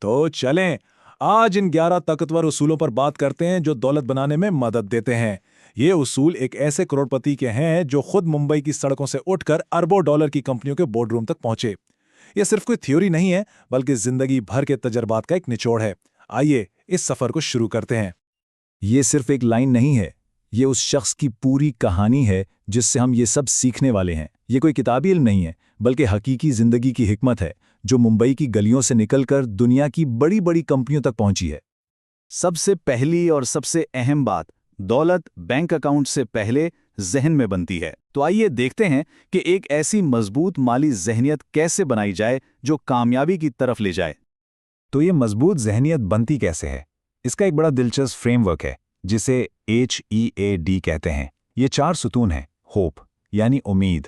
तो चलें, आज इन 11 ताकतवर उसूलों पर बात करते हैं जो दौलत बनाने में मदद देते हैं। ये उसूल एक ऐसे करोड़पति के हैं जो खुद मुंबई की सड़कों से उठकर अरबों डॉलर की कंपनियों के बोर्डरूम तक पहुंचे। ये सिर्फ कोई थ्योरी नहीं है, बल्कि जिंदगी भर के तजर्बात का एक निचोड़ है। आइए इस सफर को शुरू करते हैं। ये सिर्फ एक लाइन नहीं है, ये उस शख्स की पूरी कहानी है जिससे हम ये सब सीखने वाले हैं। ये कोई किताबी इल्म नहीं है, बल्कि हकीकी जिंदगी की हिकमत है जो मुंबई की गलियों से निकलकर दुनिया की बड़ी बड़ी कंपनियों तक पहुंची है। सबसे पहली और सबसे अहम बात, दौलत बैंक अकाउंट से पहले जहन में बनती है। तो आइए देखते हैं कि एक ऐसी मजबूत माली जहनियत कैसे बनाई जाए जो कामयाबी की तरफ ले जाए। तो ये मजबूत जहनियत बनती कैसे है? इसका एक बड़ा दिलचस्प फ्रेमवर्क है जिसे HEAD कहते हैं। ये 4 सुतून हैं: होप यानी उम्मीद,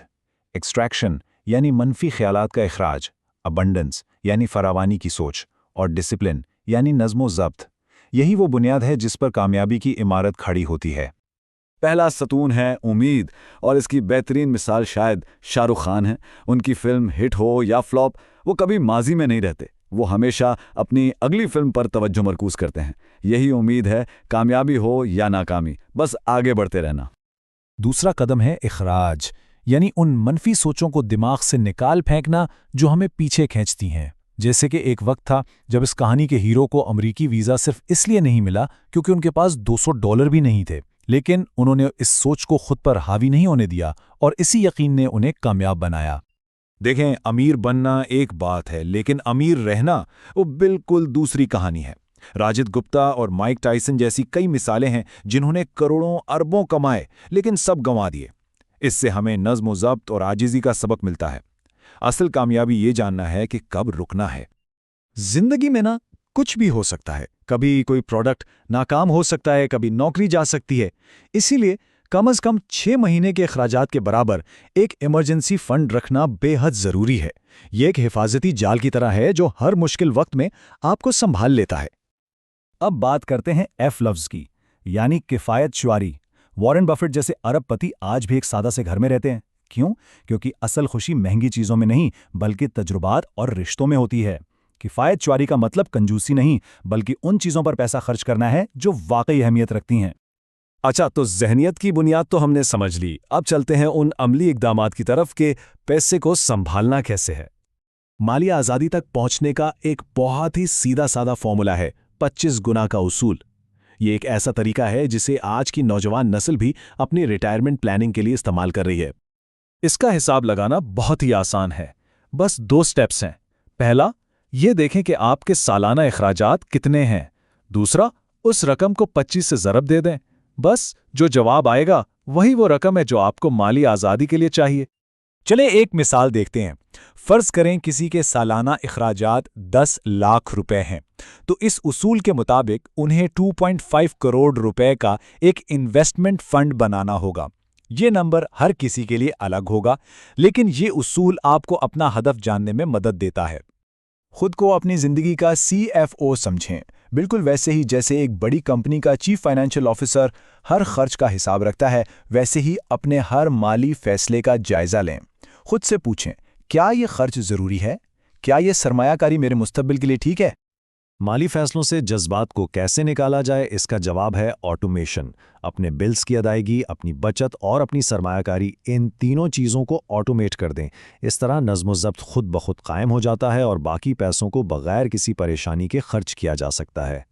एक्सट्रैक्शन यानी मनफी ख्यालात का इखराज, अबंडेंस यानी फरावानी की सोच, और डिसिप्लिन यानी नज़्मो ज़ब्त। यही वो बुनियाद है जिस पर कामयाबी की इमारत खड़ी होती है। पहला सतून है उम्मीद, और इसकी बेहतरीन मिसाल शायद शाहरुख खान है। उनकी फिल्म हिट हो या फ्लॉप, वो कभी माजी में नहीं रहते, वो हमेशा अपनी अगली फिल्म पर तवज्जो मरकूज करते हैं। यही उम्मीद है, कामयाबी हो या नाकामी, बस आगे बढ़ते रहना। दूसरा कदम है इखराज, यानी उन मनफी सोचों को दिमाग से निकाल फेंकना जो हमें पीछे खींचती हैं। जैसे कि एक वक्त था जब इस कहानी के हीरो को अमरीकी वीज़ा सिर्फ इसलिए नहीं मिला क्योंकि उनके पास $200 भी नहीं थे, लेकिन उन्होंने इस सोच को खुद पर हावी नहीं होने दिया और इसी यकीन ने उन्हें कामयाब बनाया। देखें, अमीर बनना एक बात है, लेकिन अमीर रहना वो बिल्कुल दूसरी कहानी है। राजिद गुप्ता और माइक टायसन जैसी कई मिसालें हैं जिन्होंने करोड़ों अरबों कमाए लेकिन सब गंवा दिए। इससे हमें नज़्म ज़ब्त और आजिज़ी का सबक मिलता है। असल कामयाबी ये जानना है कि कब रुकना है। जिंदगी में ना कुछ भी हो सकता है, कभी कोई प्रोडक्ट नाकाम हो सकता है, कभी नौकरी जा सकती है। इसीलिए कम से कम 6 महीने के अखराजात के बराबर एक इमरजेंसी फंड रखना बेहद ज़रूरी है। ये एक हिफाजती जाल की तरह है जो हर मुश्किल वक्त में आपको संभाल लेता है। अब बात करते हैं F लफ्ज़ की, यानी किफ़ायत शुआरी। वॉरेन बफेट जैसे अरबपति आज भी एक सादा से घर में रहते हैं। क्यों? क्योंकि असल खुशी महंगी चीज़ों में नहीं, बल्कि तजुर्बात और रिश्तों में होती है। किफ़ायत शुआरी का मतलब कंजूसी नहीं, बल्कि उन चीज़ों पर पैसा खर्च करना है जो वाकई अहमियत रखती हैं। अच्छा, तो ज़हनियत की बुनियाद तो हमने समझ ली। अब चलते हैं उन अमली इक़दामात की तरफ कि पैसे को संभालना कैसे है। माली आज़ादी तक पहुंचने का एक बहुत ही सीधा सादा फॉर्मूला है, 25 गुना का उसूल। ये एक ऐसा तरीका है जिसे आज की नौजवान नस्ल भी अपनी रिटायरमेंट प्लानिंग के लिए इस्तेमाल कर रही है। इसका हिसाब लगाना बहुत ही आसान है। बस 2 स्टेप्स हैं। पहला, ये देखें कि आपके सालाना अखराजात कितने हैं। दूसरा, उस रकम को 25 से ज़रब दे दें। बस जो जवाब आएगा वही वो रकम है जो आपको माली आज़ादी के लिए चाहिए। चलें एक मिसाल देखते हैं। फ़र्ज़ करें किसी के सालाना अखराजात 10 लाख रुपए हैं, तो इस उसूल के मुताबिक उन्हें 2.5 करोड़ रुपए का एक इन्वेस्टमेंट फ़ंड बनाना होगा। ये नंबर हर किसी के लिए अलग होगा, लेकिन ये उसूल आपको अपना हदफ जानने में मदद देता है। खुद को अपनी ज़िंदगी का CFO समझें, बिल्कुल वैसे ही जैसे एक बड़ी कंपनी का चीफ फाइनेंशियल ऑफिसर हर खर्च का हिसाब रखता है, वैसे ही अपने हर माली फैसले का जायज़ा लें। खुद से पूछें, क्या ये खर्च ज़रूरी है? क्या ये सरमायाकारी मेरे मुस्तकबिल के लिए ठीक है? माली फैसलों से जज्बात को कैसे निकाला जाए, इसका जवाब है ऑटोमेशन। अपने बिल्स की अदायगी, अपनी बचत और अपनी सरमायाकारी, इन तीनों चीज़ों को ऑटोमेट कर दें। इस तरह नज़्म ज़ब्त खुद ब खुद कायम हो जाता है और बाकी पैसों को बगैर किसी परेशानी के खर्च किया जा सकता है।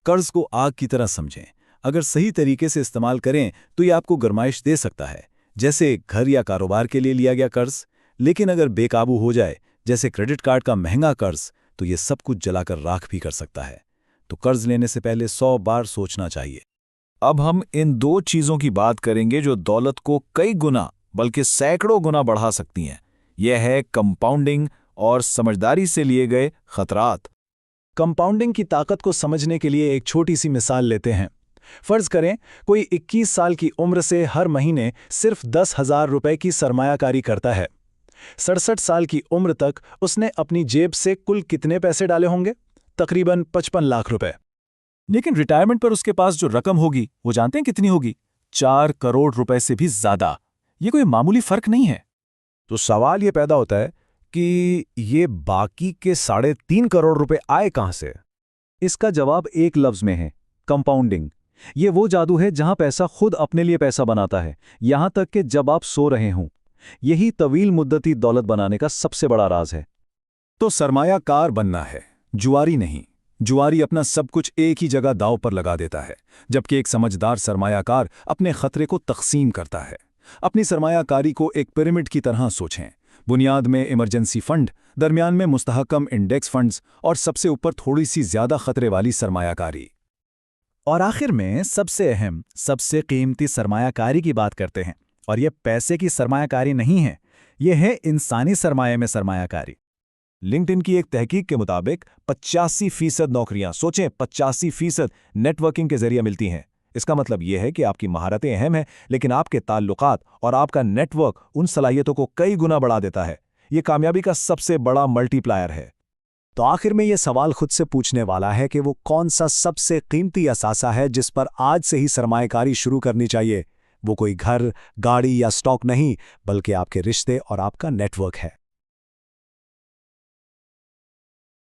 कर्ज़ को आग की तरह समझें। अगर सही तरीके से इस्तेमाल करें तो ये आपको गरमाइश दे सकता है, जैसे घर या कारोबार के लिए लिया गया कर्ज़। लेकिन अगर बेकाबू हो जाए, जैसे क्रेडिट कार्ड का महंगा कर्ज़, तो ये सब कुछ जलाकर राख भी कर सकता है। तो कर्ज लेने से पहले 100 बार सोचना चाहिए। अब हम इन 2 चीज़ों की बात करेंगे जो दौलत को कई गुना बल्कि सैकड़ों गुना बढ़ा सकती हैं। यह है कंपाउंडिंग और समझदारी से लिए गए खतरात। कंपाउंडिंग की ताकत को समझने के लिए एक छोटी सी मिसाल लेते हैं। फ़र्ज़ करें कोई 21 साल की उम्र से हर महीने सिर्फ 10,000 रुपए की सरमायाकारी करता है। 67 साल की उम्र तक उसने अपनी जेब से कुल कितने पैसे डाले होंगे? तकरीबन 55 लाख रुपए। लेकिन रिटायरमेंट पर उसके पास जो रकम होगी वो जानते हैं कितनी होगी? 4 करोड़ रुपए से भी ज़्यादा। ये कोई मामूली फ़र्क नहीं है। तो सवाल ये पैदा होता है कि ये बाकी के 3.5 करोड़ रुपए आए कहां से? इसका जवाब एक लफ्ज में है, कंपाउंडिंग। ये वो जादू है जहां पैसा खुद अपने लिए पैसा बनाता है, यहां तक कि जब आप सो रहे हों। यही तवील मुद्दती दौलत बनाने का सबसे बड़ा राज है। तो सरमायाकार बनना है, जुआरी नहीं। जुआरी अपना सब कुछ एक ही जगह दांव पर लगा देता है, जबकि एक समझदार सरमायाकार अपने खतरे को तकसीम करता है। अपनी सरमायाकारी को एक पिरामिड की तरह सोचें। बुनियाद में इमरजेंसी फंड, दरमियान में मुस्तहकम इंडेक्स फंड्स और सबसे ऊपर थोड़ी सी ज्यादा खतरे वाली सरमायाकारी। और आखिर में सबसे अहम, सबसे कीमती सरमायाकारी की बात करते हैं। और ये पैसे की सरमायाकारी नहीं है, ये है इंसानी सरमाये में सरमायाकारी। लिंक्डइन की एक तहकीक के मुताबिक 85% नौकरियां, सोचें 85%, नेटवर्किंग के जरिए मिलती हैं। इसका मतलब यह है कि आपकी महारतें अहम हैं, लेकिन आपके ताल्लुकात और आपका नेटवर्क उन सलाहियतों को कई गुना बढ़ा देता है। ये कामयाबी का सबसे बड़ा मल्टीप्लायर है। तो आखिर में ये सवाल खुद से पूछने वाला है कि वो कौन सा सबसे कीमती असासा है जिस पर आज से ही सरमायाकारी शुरू करनी चाहिए। वो कोई घर, गाड़ी या स्टॉक नहीं, बल्कि आपके रिश्ते और आपका नेटवर्क है।